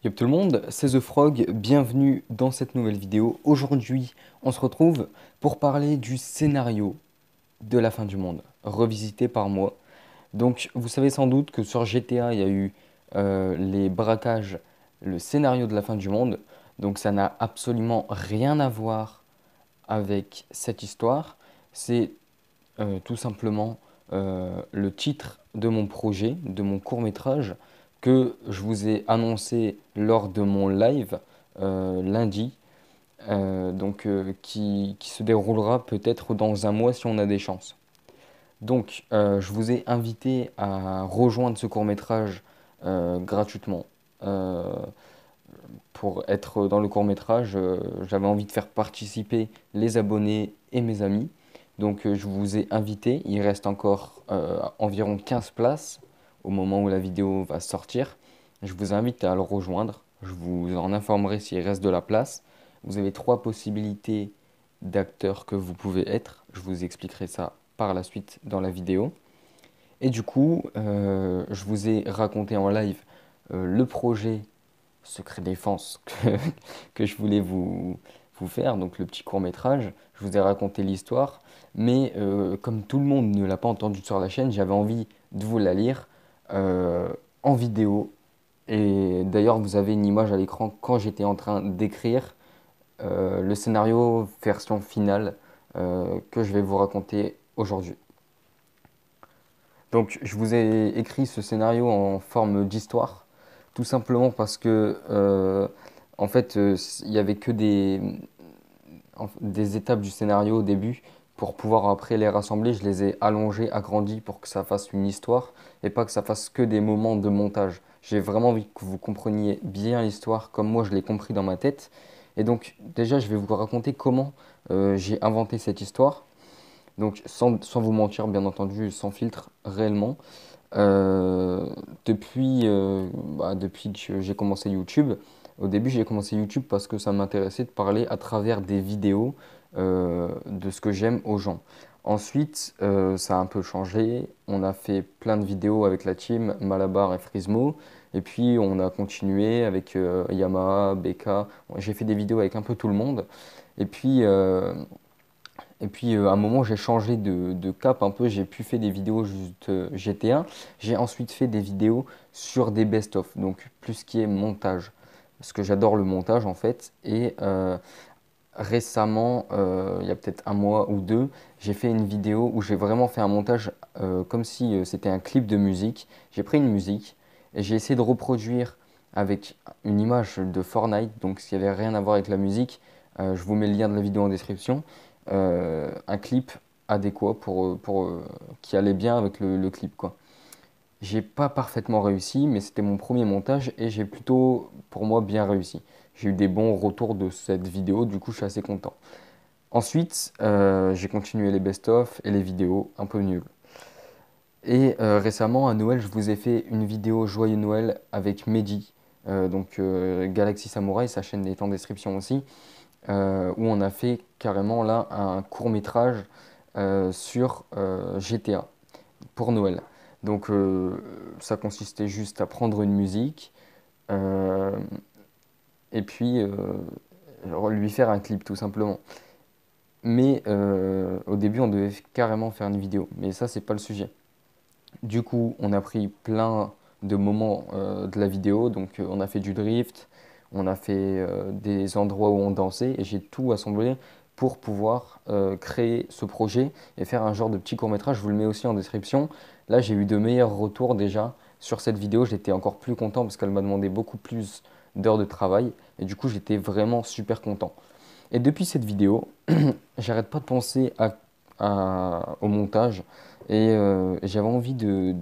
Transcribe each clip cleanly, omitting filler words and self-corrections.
Yo tout le monde, c'est The Frog, bienvenue dans cette nouvelle vidéo. Aujourd'hui, on se retrouve pour parler du scénario de la fin du monde, revisité par moi. Donc, vous savez sans doute que sur GTA, il y a eu les braquages, le scénario de la fin du monde. Donc, ça n'a absolument rien à voir avec cette histoire. C'est tout simplement le titre de mon projet, de mon court-métrage, que je vous ai annoncé lors de mon live lundi, qui se déroulera peut-être dans un mois si on a des chances. Donc, je vous ai invité à rejoindre ce court-métrage gratuitement. Euh, pour être dans le court-métrage, j'avais envie de faire participer les abonnés et mes amis. Donc je vous ai invité, il reste encore environ 15 places au moment où la vidéo va sortir. Je vous invite à le rejoindre, je vous en informerai s'il reste de la place. Vous avez trois possibilités d'acteurs que vous pouvez être, je vous expliquerai ça par la suite dans la vidéo. Et du coup, je vous ai raconté en live le projet Secret Défense que je voulais vous faire, donc le petit court-métrage. Je vous ai raconté l'histoire, mais comme tout le monde ne l'a pas entendu sur la chaîne, j'avais envie de vous la lire euh, en vidéo. Et d'ailleurs, vous avez une image à l'écran quand j'étais en train d'écrire le scénario version finale que je vais vous raconter aujourd'hui. Donc, je vous ai écrit ce scénario en forme d'histoire, tout simplement parce que, en fait, il n'y avait que des étapes du scénario au début. Pour pouvoir après les rassembler, je les ai allongées, agrandies pour que ça fasse une histoire et pas que ça fasse que des moments de montage. J'ai vraiment envie que vous compreniez bien l'histoire comme moi je l'ai compris dans ma tête. Et donc, déjà, je vais vous raconter comment j'ai inventé cette histoire. Donc, sans vous mentir, bien entendu, sans filtre, réellement. Euh, depuis que j'ai commencé YouTube, au début j'ai commencé YouTube parce que ça m'intéressait de parler à travers des vidéos de ce que j'aime aux gens. Ensuite, ça a un peu changé. On a fait plein de vidéos avec la team Malabar et Frismo. Et puis on a continué avec Yamaha, BK. J'ai fait des vidéos avec un peu tout le monde. Et puis, à un moment, j'ai changé de cap un peu. J'ai pu faire des vidéos juste GT1. J'ai ensuite fait des vidéos sur des best-of, donc plus ce qui est montage. Parce que j'adore le montage en fait. Et récemment, il y a peut-être un mois ou deux, j'ai fait une vidéo où j'ai vraiment fait un montage comme si c'était un clip de musique. J'ai pris une musique et j'ai essayé de reproduire avec une image de Fortnite, donc s'il n'y avait rien à voir avec la musique, je vous mets le lien de la vidéo en description, un clip adéquat qui allait bien avec le clip, quoi. J'ai pas parfaitement réussi, mais c'était mon premier montage et j'ai plutôt, pour moi, bien réussi. J'ai eu des bons retours de cette vidéo, du coup, je suis assez content. Ensuite, j'ai continué les best-of et les vidéos un peu nulles. Et récemment, à Noël, je vous ai fait une vidéo Joyeux Noël avec Mehdi, Galaxy Samurai, sa chaîne est en description aussi, où on a fait carrément là un court-métrage sur GTA pour Noël. Donc ça consistait juste à prendre une musique euh, et puis lui faire un clip tout simplement. Mais au début on devait carrément faire une vidéo, mais ça c'est pas le sujet. Du coup on a pris plein de moments de la vidéo, donc on a fait du drift, on a fait des endroits où on dansait et j'ai tout assemblé pour pouvoir créer ce projet et faire un genre de petit court-métrage. Je vous le mets aussi en description. Là, j'ai eu de meilleurs retours déjà sur cette vidéo. J'étais encore plus content parce qu'elle m'a demandé beaucoup plus d'heures de travail et du coup, j'étais vraiment super content. Et depuis cette vidéo, j'arrête pas de penser au montage et j'avais envie de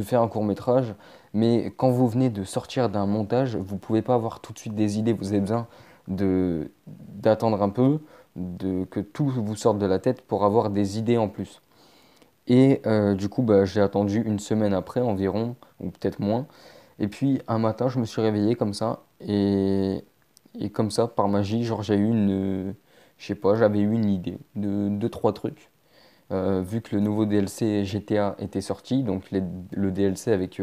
faire un court métrage. Mais quand vous venez de sortir d'un montage, vous pouvez pas avoir tout de suite des idées. Vous avez besoin d'attendre un peu, que tout vous sorte de la tête pour avoir des idées en plus. Et du coup, bah, j'ai attendu une semaine après environ, ou peut-être moins. Et puis un matin, je me suis réveillé comme ça. Et comme ça, par magie, genre j'ai eu je sais pas, j'avais eu une idée de deux, trois trucs. vu que le nouveau DLC GTA était sorti, donc le DLC avec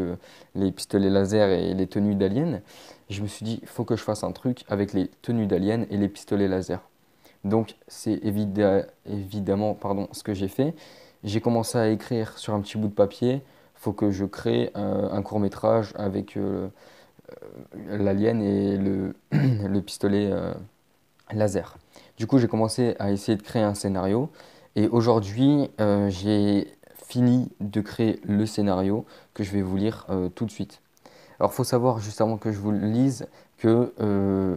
les pistolets laser et les tenues d'aliens, je me suis dit, il faut que je fasse un truc avec les tenues d'aliens et les pistolets laser. Donc c'est évidemment ce que j'ai fait. J'ai commencé à écrire sur un petit bout de papier. Il faut que je crée un court métrage avec l'alien et le pistolet laser. Du coup, j'ai commencé à essayer de créer un scénario. Et aujourd'hui, j'ai fini de créer le scénario que je vais vous lire tout de suite. Alors, il faut savoir, juste avant que je vous le lise, que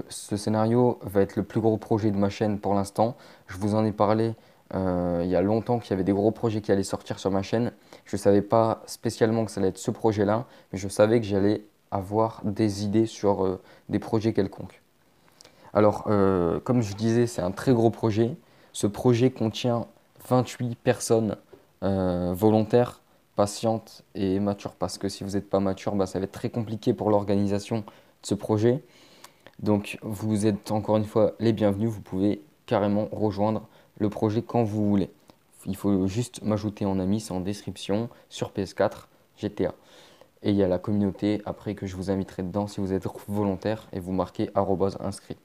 ce scénario va être le plus gros projet de ma chaîne pour l'instant. Je vous en ai parlé il y a longtemps qu'il y avait des gros projets qui allaient sortir sur ma chaîne. Je ne savais pas spécialement que ça allait être ce projet-là, mais je savais que j'allais avoir des idées sur des projets quelconques. Alors, comme je disais, c'est un très gros projet. Ce projet contient 28 personnes volontaires, patientes et matures. Parce que si vous n'êtes pas mature, bah, ça va être très compliqué pour l'organisation de ce projet. Donc, vous êtes encore une fois les bienvenus. Vous pouvez carrément rejoindre le projet quand vous voulez. Il faut juste m'ajouter en ami, c'est en description sur PS4, GTA. Et il y a la communauté après que je vous inviterai dedans si vous êtes volontaire et vous marquez @inscrit.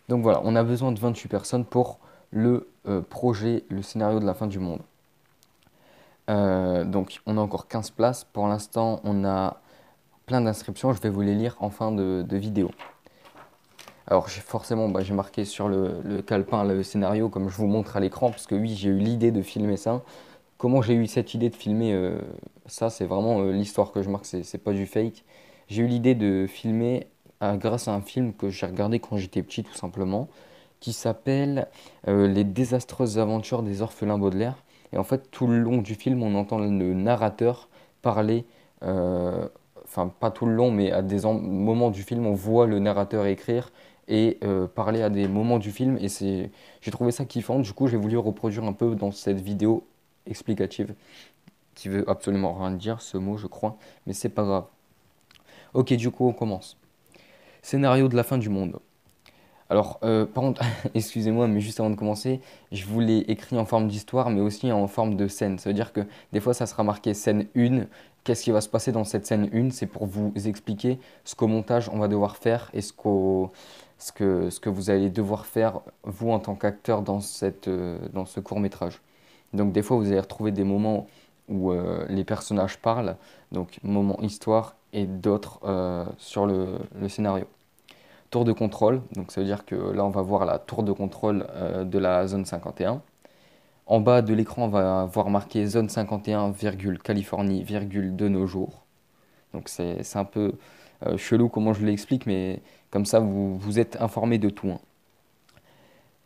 Donc voilà, on a besoin de 28 personnes pour le projet, le scénario de la fin du monde. Donc on a encore 15 places. Pour l'instant, on a plein d'inscriptions. Je vais vous les lire en fin de vidéo. Alors forcément, j'ai marqué sur le calepin le scénario comme je vous montre à l'écran. Parce que oui, j'ai eu l'idée de filmer ça. Comment j'ai eu cette idée de filmer ça, c'est vraiment l'histoire que je marque, c'est pas du fake. J'ai eu l'idée de filmer grâce à un film que j'ai regardé quand j'étais petit tout simplement, qui s'appelle Les désastreuses aventures des orphelins Baudelaire. Et en fait, tout le long du film, on entend le narrateur parler, enfin pas tout le long, mais à des moments du film, on voit le narrateur écrire et parler à des moments du film. Et j'ai trouvé ça kiffant, du coup j'ai voulu reproduire un peu dans cette vidéo explicative, qui veut absolument rien dire ce mot je crois, mais c'est pas grave. Ok, du coup on commence. Scénario de la fin du monde. Alors, par contre, excusez-moi, mais juste avant de commencer, je vous l'ai écrit en forme d'histoire, mais aussi en forme de scène. Ça veut dire que des fois, ça sera marqué scène 1. Qu'est-ce qui va se passer dans cette scène 1? C'est pour vous expliquer ce qu'au montage, on va devoir faire et ce que vous allez devoir faire, vous, en tant qu'acteur, dans dans ce court-métrage. Donc, des fois, vous allez retrouver des moments où les personnages parlent, donc moment histoire, et d'autres sur le scénario. Tour de contrôle, donc ça veut dire que là on va voir la tour de contrôle de la zone 51. En bas de l'écran, on va voir marqué zone 51, Californie, de nos jours. Donc c'est un peu chelou comment je l'explique, mais comme ça vous êtes informé de tout, hein.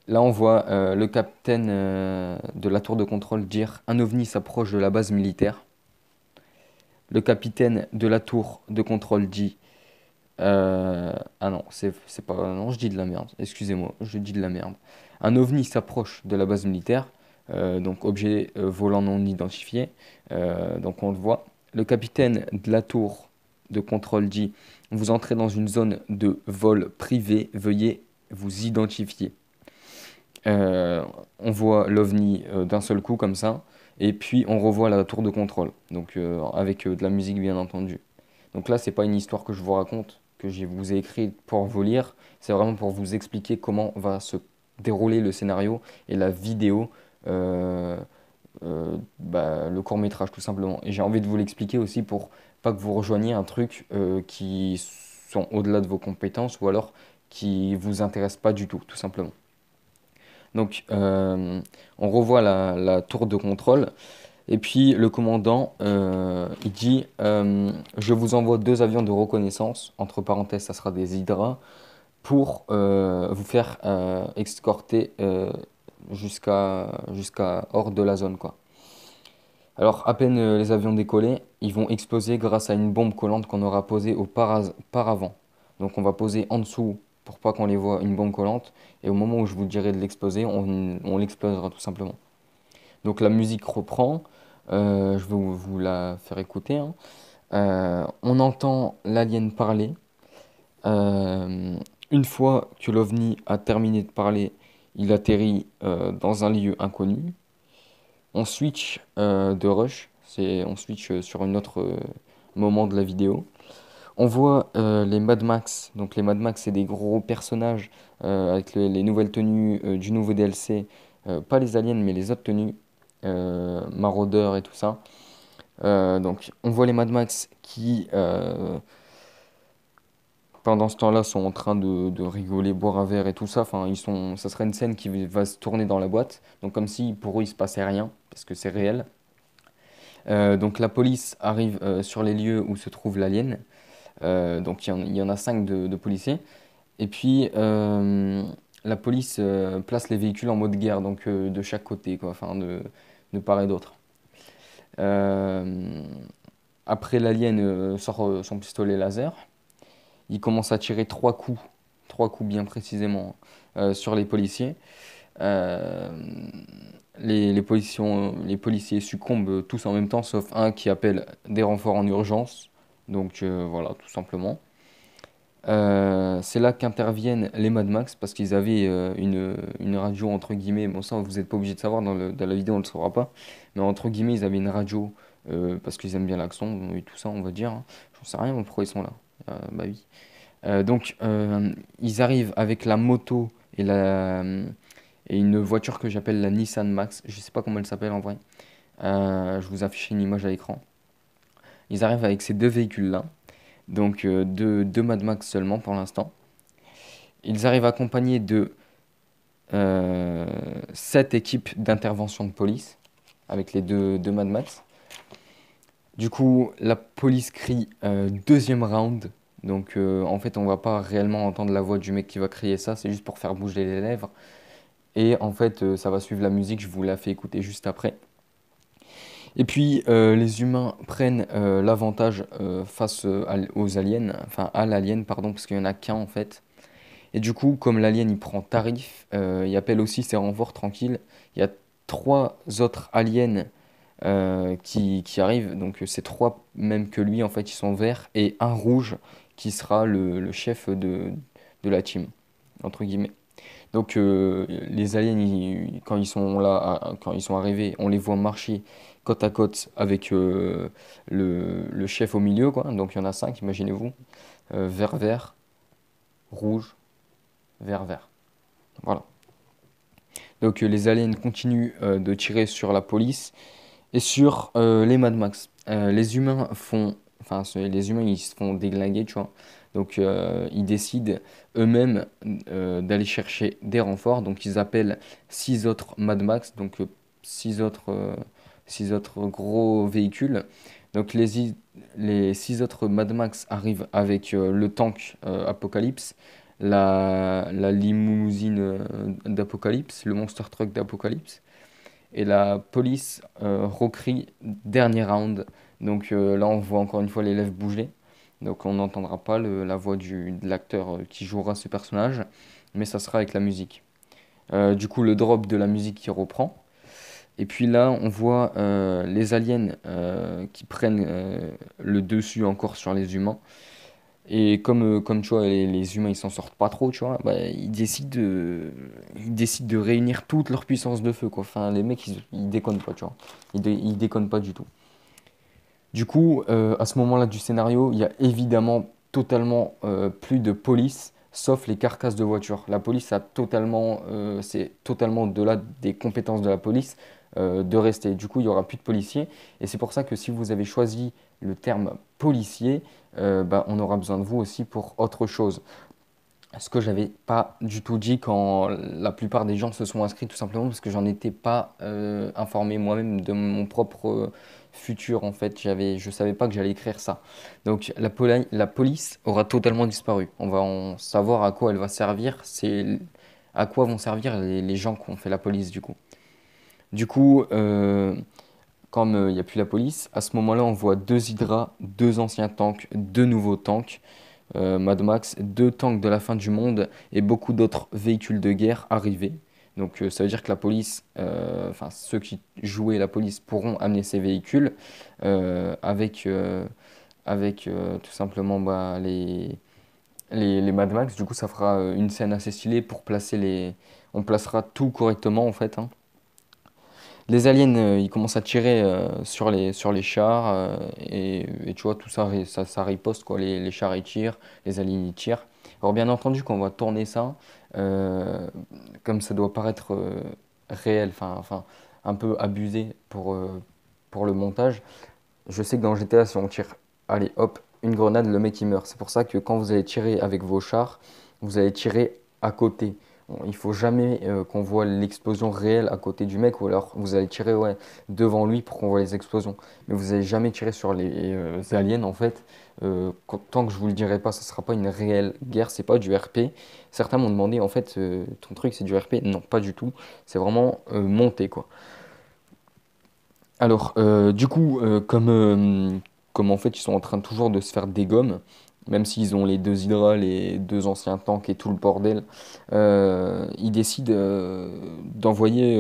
Là on voit le capitaine de la tour de contrôle dire un ovni s'approche de la base militaire. Le capitaine de la tour de contrôle dit ah non, c'est pas. Non, je dis de la merde. Excusez-moi, je dis de la merde. Un ovni s'approche de la base militaire, donc objet volant non identifié. Donc on le voit. Le capitaine de la tour de contrôle dit vous entrez dans une zone de vol privé, veuillez vous identifier. On voit l'ovni d'un seul coup comme ça, et puis on revoit la tour de contrôle, donc avec de la musique bien entendu. Donc là, c'est pas une histoire que je vous raconte, que je vous ai écrite pour vous lire, c'est vraiment pour vous expliquer comment va se dérouler le scénario et la vidéo, le court-métrage tout simplement. Et j'ai envie de vous l'expliquer aussi pour pas que vous rejoigniez un truc qui sont au-delà de vos compétences ou alors qui vous intéresse pas du tout, tout simplement. Donc, on revoit la tour de contrôle. Et puis, le commandant, il dit je vous envoie 2 avions de reconnaissance, entre parenthèses, ça sera des Hydra, pour vous faire escorter jusqu'à hors de la zone, quoi. Alors, à peine les avions décollés, ils vont exploser grâce à une bombe collante qu'on aura posée auparavant. Donc, on va poser en dessous pour pas qu'on les voit une bombe collante. Et au moment où je vous dirai de l'exploser, on l'explosera tout simplement. Donc, la musique reprend. Je vais vous la faire écouter, hein. On entend l'alien parler. Une fois que l'OVNI a terminé de parler, il atterrit dans un lieu inconnu. On switch de rush, on switch sur un autre moment de la vidéo. On voit les Mad Max. Donc les Mad Max, c'est des gros personnages avec les nouvelles tenues du nouveau DLC. Pas les aliens, mais les autres tenues. Maraudeurs et tout ça. Donc on voit les Mad Max qui, pendant ce temps-là, sont en train de rigoler, boire un verre et tout ça. Enfin, ça serait une scène qui va se tourner dans la boîte. Donc comme si pour eux, il se passait rien, parce que c'est réel. Donc la police arrive sur les lieux où se trouve l'alien. Donc il y en a 5 de policiers. Et puis la police place les véhicules en mode guerre, donc de chaque côté, quoi, enfin de part et d'autre. Euh, Après, l'alien sort son pistolet laser. Il commence à tirer 3 coups bien précisément, sur les policiers. Euh, les policiers succombent tous en même temps, sauf un qui appelle des renforts en urgence. Donc voilà, tout simplement. C'est là qu'interviennent les Mad Max parce qu'ils avaient une radio entre guillemets. Bon, ça, vous n'êtes pas obligé de savoir, dans la vidéo, on ne le saura pas. Mais entre guillemets, ils avaient une radio parce qu'ils aiment bien l'accent et tout ça, on va dire, hein. J'en sais rien, mais pourquoi ils sont là? Bah oui. Donc, ils arrivent avec la moto et une voiture que j'appelle la Nissan Max. Je sais pas comment elle s'appelle en vrai. Je vous affiche une image à l'écran. Ils arrivent avec ces deux véhicules-là. Donc, deux Mad Max seulement pour l'instant. Ils arrivent accompagnés de 7 équipes d'intervention de police avec les deux Mad Max. Du coup, la police crie deuxième round. Donc, en fait, on va pas réellement entendre la voix du mec qui va crier ça. C'est juste pour faire bouger les lèvres. Et en fait, ça va suivre la musique. Je vous la fais écouter juste après. Et puis, les humains prennent l'avantage face aux aliens. Enfin, à l'alien, pardon, parce qu'il y en a qu'un en fait. Et du coup, comme l'alien il prend tarif, il appelle aussi ses renforts tranquilles. Il y a 3 autres aliens qui arrivent. Donc c'est 3 même que lui, en fait, ils sont verts. Et un rouge qui sera le chef de la team, entre guillemets. Donc les aliens, quand ils sont là, quand ils sont arrivés, on les voit marcher côte à côte avec le chef au milieu, quoi. Donc il y en a 5, imaginez-vous. Vert, vert, rouge, vert, vert. Voilà. Donc les aliens continuent de tirer sur la police et sur les Mad Max. Les humains ils se font déglinguer, tu vois. Donc ils décident eux-mêmes d'aller chercher des renforts. Donc ils appellent 6 autres Mad Max, donc 6 autres gros véhicules. Donc les 6 autres Mad Max arrivent avec le tank Apocalypse, la limousine d'Apocalypse, le monster truck d'Apocalypse. Et la police recrie dernier round. Donc là, on voit encore une fois les lèvres bouger. Donc on n'entendra pas la voix de l'acteur qui jouera ce personnage, mais ça sera avec la musique. Du coup, le drop de la musique qui reprend. Et puis là, on voit les aliens qui prennent le dessus encore sur les humains. Et comme tu vois, les humains ils s'en sortent pas trop, tu vois, bah, ils décident de réunir toute leur puissance de feu, quoi. Enfin, les mecs ils déconnent pas, tu vois. Ils déconnent pas du tout. Du coup, à ce moment-là du scénario, il y a évidemment totalement plus de police, sauf les carcasses de voitures. La police c'est totalement au-delà des compétences de la police de rester. Du coup, il y aura plus de policiers. Et c'est pour ça que si vous avez choisi le terme policier, bah, on aura besoin de vous aussi pour autre chose. Ce que j'avais pas du tout dit quand la plupart des gens se sont inscrits, tout simplement parce que j'en étais pas informé moi-même de mon propre futur en fait. Je savais pas que j'allais écrire ça. Donc la police aura totalement disparu. On va en savoir à quoi elle va servir. C'est à quoi vont servir les gens qui ont fait la police du coup. Du coup, comme il n'y a plus la police, à ce moment-là, on voit 2 Hydra, 2 anciens tanks, 2 nouveaux tanks. Mad Max, 2 tanks de la fin du monde et beaucoup d'autres véhicules de guerre arrivés. Donc ça veut dire que la police, enfin ceux qui jouaient la police pourront amener ces véhicules avec tout simplement bah, les Mad Max. Du coup ça fera une scène assez stylée pour placer les... On placera tout correctement en fait, hein. les aliens, ils commencent à tirer sur les chars et tu vois, tout ça, ça riposte, quoi. Les chars, ils tirent, les aliens, ils tirent. Alors, bien entendu, quand on va tourner ça, euh, comme ça doit paraître réel, enfin, un peu abusé pour le montage, je sais que dans GTA, si on tire, allez, hop, une grenade, le mec il meurt. C'est pour ça que quand vous allez tirer avec vos chars, vous allez tirer à côté. Bon, il faut jamais qu'on voit l'explosion réelle à côté du mec, ou alors vous allez tirer ouais, devant lui pour qu'on voit les explosions. Mais vous allez jamais tirer sur les aliens en fait. Tant que je vous le dirai pas, ça sera pas une réelle guerre, c'est pas du RP. Certains m'ont demandé en fait, ton truc c'est du RP? Non, pas du tout. C'est vraiment monté quoi. Alors, du coup, comme en fait ils sont en train toujours de se faire des gommes, même s'ils ont les deux Hydra, les deux anciens tanks et tout le bordel, ils décident d'envoyer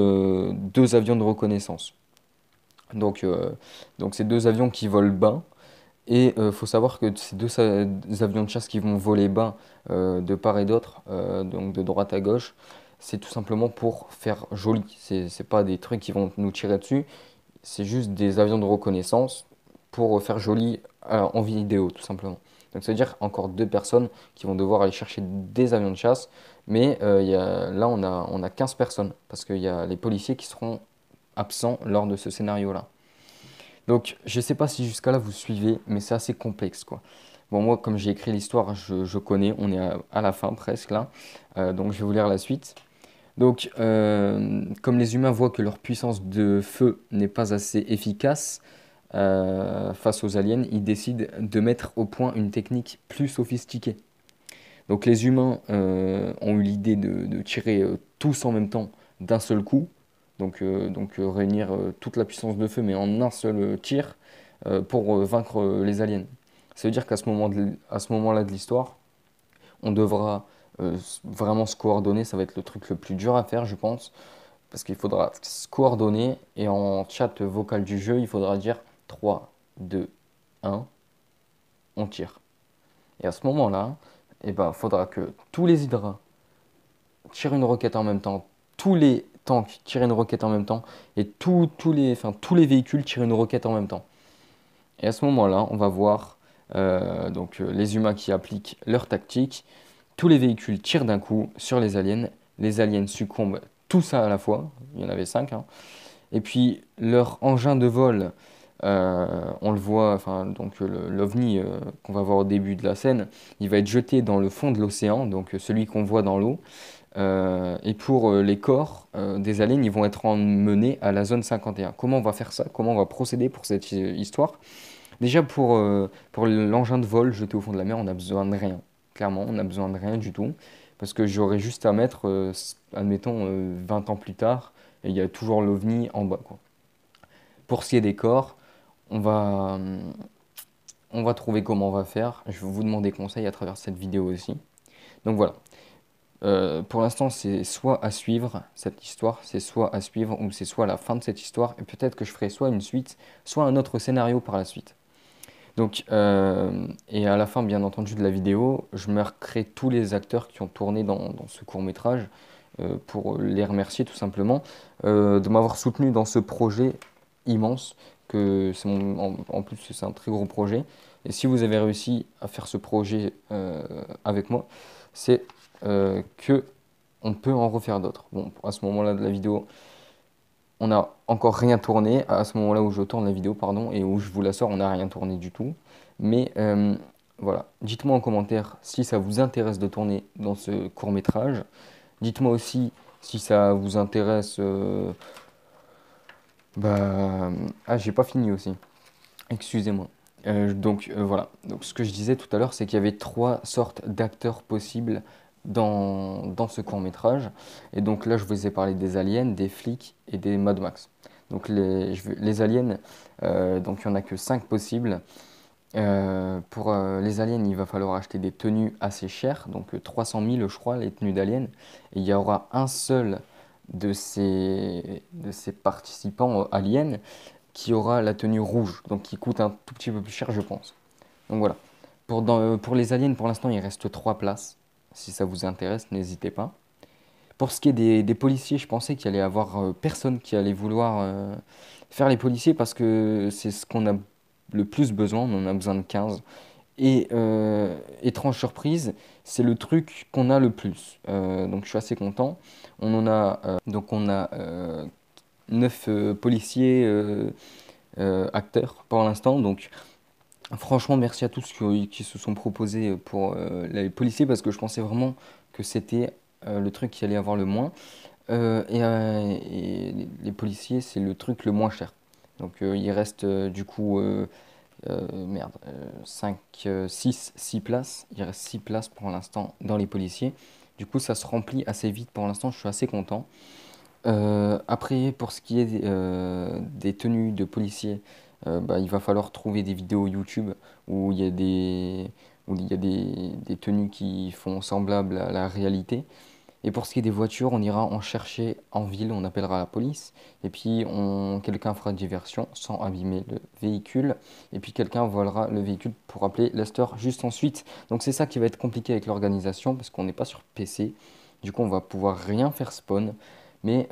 deux avions de reconnaissance. Donc, euh, donc c'est deux avions qui volent bas. Et il faut savoir que ces deux avions de chasse qui vont voler bas de part et d'autre, donc de droite à gauche, c'est tout simplement pour faire joli. C'est pas des trucs qui vont nous tirer dessus, c'est juste des avions de reconnaissance pour faire joli en vidéo, tout simplement. Donc, ça veut dire encore deux personnes qui vont devoir aller chercher des avions de chasse. Mais là, on a 15 personnes parce qu'il y a les policiers qui seront absents lors de ce scénario-là. Donc, je ne sais pas si jusqu'à là vous suivez, mais c'est assez complexe, quoi. Bon, moi, comme j'ai écrit l'histoire, je connais, on est à la fin presque là. Donc, je vais vous lire la suite. Donc, comme les humains voient que leur puissance de feu n'est pas assez efficace face aux aliens, ils décident de mettre au point une technique plus sophistiquée. Donc, les humains ont eu l'idée de tirer tous en même temps d'un seul coup. Donc, réunir toute la puissance de feu, mais en un seul tir pour vaincre les aliens. Ça veut dire qu'à à ce moment-là de l'histoire, on devra vraiment se coordonner. Ça va être le truc le plus dur à faire, je pense. Parce qu'il faudra se coordonner et en chat vocal du jeu, il faudra dire 3, 2, 1, on tire. Et à ce moment-là, il faudra que tous les hydras tirent une roquette en même temps, tous les tanks tirent une roquette en même temps et tous les véhicules tirent une roquette en même temps. Et à ce moment-là, on va voir les humains qui appliquent leur tactique. Tous les véhicules tirent d'un coup sur les aliens succombent tous à la fois, il y en avait 5, hein. Et puis leur engin de vol, on le voit, enfin donc l'OVNI qu'on va voir au début de la scène, il va être jeté dans le fond de l'océan, donc celui qu'on voit dans l'eau. Et pour les corps des aliens, ils vont être emmenés à la zone 51. Comment on va faire ça? Comment on va procéder pour cette histoire? Déjà pour l'engin de vol jeté au fond de la mer, on n'a besoin de rien. Clairement, on n'a besoin de rien du tout. Parce que j'aurais juste à mettre, admettons, 20 ans plus tard, et il y a toujours l'OVNI en bas, quoi. Pour ce qui est des corps, on va, on va trouver comment on va faire. Je vais vous demander conseil à travers cette vidéo aussi. Donc voilà. Pour l'instant, c'est soit à suivre cette histoire, c'est soit à suivre ou c'est soit la fin de cette histoire. Et peut-être que je ferai soit une suite, soit un autre scénario par la suite. Donc, et à la fin, bien entendu, de la vidéo, je marquerai tous les acteurs qui ont tourné dans ce court-métrage pour les remercier tout simplement de m'avoir soutenu dans ce projet immense. En plus, c'est un très gros projet. Et si vous avez réussi à faire ce projet avec moi, c'est que on peut en refaire d'autres. Bon, à ce moment-là de la vidéo, on n'a encore rien tourné. À ce moment-là où je tourne la vidéo, pardon, et où je vous la sors, on n'a rien tourné du tout. Mais voilà, dites-moi en commentaire si ça vous intéresse de tourner dans ce court-métrage. Dites-moi aussi si ça vous intéresse. J'ai pas fini aussi. Excusez-moi. Voilà. Donc ce que je disais tout à l'heure, c'est qu'il y avait trois sortes d'acteurs possibles dans ce court-métrage. Et donc là, je vous ai parlé des aliens, des flics et des Mad Max. Donc les aliens, donc il n'y en a que 5 possibles. Pour les aliens, il va falloir acheter des tenues assez chères, donc 300 000 je crois, les tenues d'aliens. Et il y aura un seul de ces participants aliens qui aura la tenue rouge, donc qui coûte un tout petit peu plus cher, je pense. Donc voilà. Pour les aliens, pour l'instant, il reste 3 places. Si ça vous intéresse, n'hésitez pas. Pour ce qui est des policiers, je pensais qu'il allait y avoir personne qui allait vouloir faire les policiers parce que c'est ce qu'on a le plus besoin, on en a besoin de 15. Et étrange surprise, c'est le truc qu'on a le plus. Donc je suis assez content. On a 9 policiers acteurs pour l'instant. Donc franchement, merci à tous qui se sont proposés pour les policiers parce que je pensais vraiment que c'était le truc qui allait avoir le moins. Et les policiers, c'est le truc le moins cher. Donc il reste du coup 5, 6 places. Il reste 6 places pour l'instant dans les policiers. Du coup, ça se remplit assez vite pour l'instant. Je suis assez content. Après, pour ce qui est des tenues de policiers, bah, il va falloir trouver des vidéos YouTube où il y a des tenues qui font semblable à la réalité. Et pour ce qui est des voitures, on ira en chercher en ville, on appellera la police. Et puis quelqu'un fera diversion sans abîmer le véhicule. Et puis quelqu'un volera le véhicule pour appeler Lester juste ensuite. Donc c'est ça qui va être compliqué avec l'organisation parce qu'on n'est pas sur PC. Du coup, on va pouvoir rien faire spawn. Mais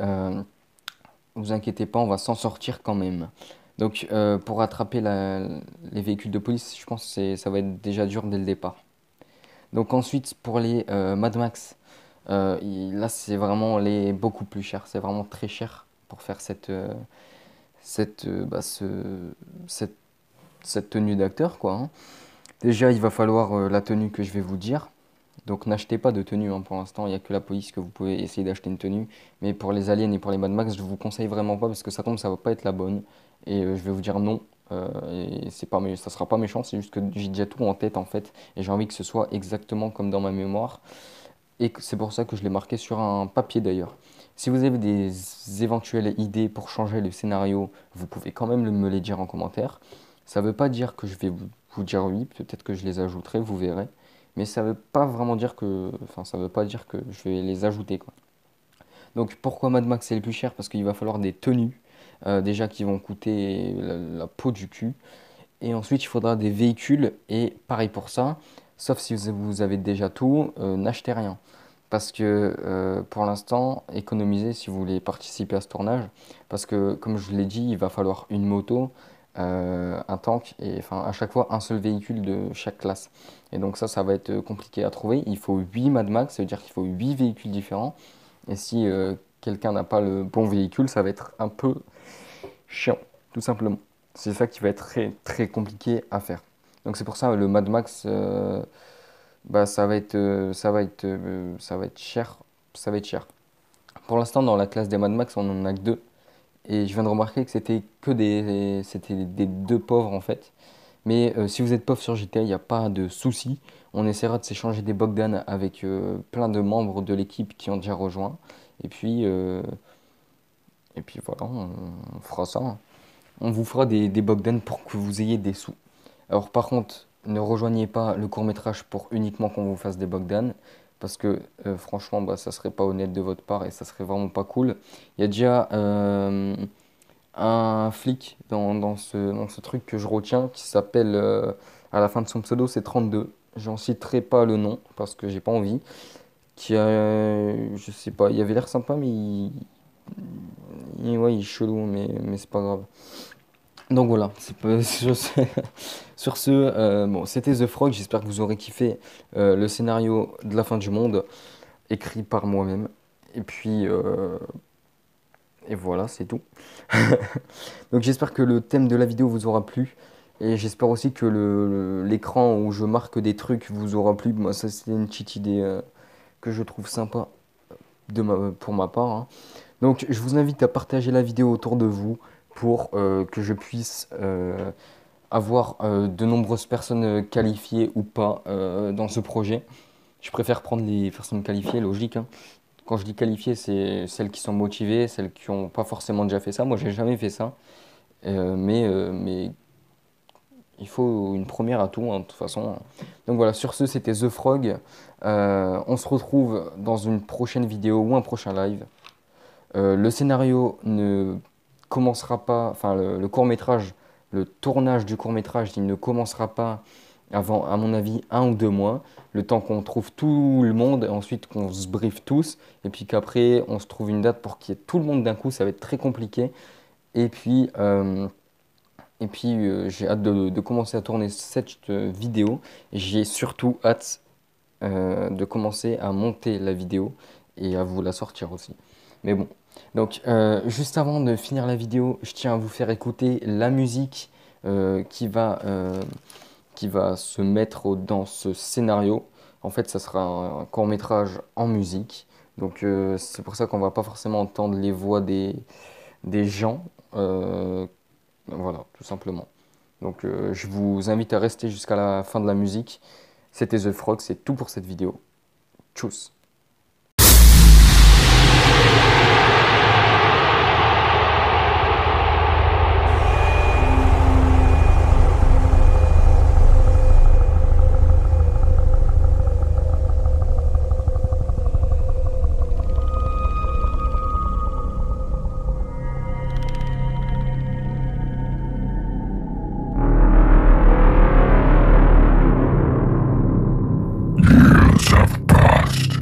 vous inquiétez pas, on va s'en sortir quand même. Donc pour attraper les véhicules de police, je pense que ça va être déjà dur dès le départ. Donc ensuite, pour les Mad Max. Là, c'est vraiment beaucoup plus cher. C'est vraiment très cher pour faire cette, cette tenue d'acteur, quoi, hein. Déjà, il va falloir la tenue que je vais vous dire. Donc, n'achetez pas de tenue hein, pour l'instant. Il n'y a que la police que vous pouvez essayer d'acheter une tenue. Mais pour les aliens et pour les Mad Max, je vous conseille vraiment pas parce que ça tombe, ça va pas être la bonne. Et je vais vous dire non. Et c'est pas, ça sera pas méchant. C'est juste que j'ai déjà tout en tête en fait. Et j'ai envie que ce soit exactement comme dans ma mémoire. Et c'est pour ça que je l'ai marqué sur un papier d'ailleurs. Si vous avez des éventuelles idées pour changer le scénario, vous pouvez quand même me les dire en commentaire. Ça ne veut pas dire que je vais vous dire oui, peut-être que je les ajouterai, vous verrez. Mais ça veut pas vraiment dire que, enfin, ça veut pas dire que je vais les ajouter, quoi. Donc pourquoi Mad Max c'est le plus cher? Parce qu'il va falloir des tenues, déjà qui vont coûter la peau du cul. Et ensuite, il faudra des véhicules. Et pareil pour ça, sauf si vous avez déjà tout, n'achetez rien. Parce que pour l'instant, économisez si vous voulez participer à ce tournage. Parce que, comme je l'ai dit, il va falloir une moto, un tank et enfin, à chaque fois un seul véhicule de chaque classe. Et donc ça va être compliqué à trouver. Il faut 8 Mad Max, ça veut dire qu'il faut 8 véhicules différents. Et si quelqu'un n'a pas le bon véhicule, ça va être un peu chiant, tout simplement. C'est ça qui va être très, très compliqué à faire. Donc c'est pour ça le Mad Max, bah, ça va être cher. Ça va être cher. Pour l'instant, dans la classe des Mad Max, on en a que deux. Et je viens de remarquer que c'était des deux pauvres en fait. Mais si vous êtes pauvre sur GTA, il n'y a pas de souci. On essaiera de s'échanger des Bogdan avec plein de membres de l'équipe qui ont déjà rejoint. Et puis, euh, et puis voilà, on fera ça, hein. On vous fera des Bogdan pour que vous ayez des sous. Alors par contre, ne rejoignez pas le court-métrage pour uniquement qu'on vous fasse des Bogdan. Parce que franchement, bah, ça serait pas honnête de votre part et ça serait vraiment pas cool. Il y a déjà un flic dans ce truc que je retiens qui s'appelle, à la fin de son pseudo, c'est 32. J'en citerai pas le nom parce que j'ai pas envie. Qui a, je sais pas, il avait l'air sympa, mais ouais, il est chelou, mais c'est pas grave. Donc voilà, sur ce, bon, c'était The Frog. J'espère que vous aurez kiffé le scénario de la fin du monde, écrit par moi-même. Et puis, et voilà, c'est tout. Donc j'espère que le thème de la vidéo vous aura plu. Et j'espère aussi que l'écran où je marque des trucs vous aura plu. Moi, ça, c'est une petite idée que je trouve sympa pour ma part, hein. Donc je vous invite à partager la vidéo autour de vous pour que je puisse avoir de nombreuses personnes qualifiées ou pas dans ce projet. Je préfère prendre les personnes qualifiées, logique, hein. Quand je dis qualifiées, c'est celles qui sont motivées, celles qui n'ont pas forcément déjà fait ça. Moi, j'ai jamais fait ça. Mais il faut une première à tout, hein, de toute façon. Donc voilà, sur ce, c'était The Frog. On se retrouve dans une prochaine vidéo ou un prochain live. Le scénario ne commencera pas, enfin le court-métrage, le tournage du court-métrage, il ne commencera pas avant, à mon avis, 1 ou 2 mois, le temps qu'on trouve tout le monde, et ensuite qu'on se briefe tous, et puis qu'après on se trouve une date pour qu'il y ait tout le monde d'un coup, ça va être très compliqué. Et puis, j'ai hâte de commencer à tourner cette vidéo. J'ai surtout hâte de commencer à monter la vidéo et à vous la sortir aussi. Mais bon, donc juste avant de finir la vidéo, je tiens à vous faire écouter la musique qui va se mettre dans ce scénario. En fait, ça sera un court-métrage en musique. Donc c'est pour ça qu'on va pas forcément entendre les voix des gens. Voilà, tout simplement. Donc je vous invite à rester jusqu'à la fin de la musique. C'était The Frog, c'est tout pour cette vidéo. Tchuss. Years have passed,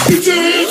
Putain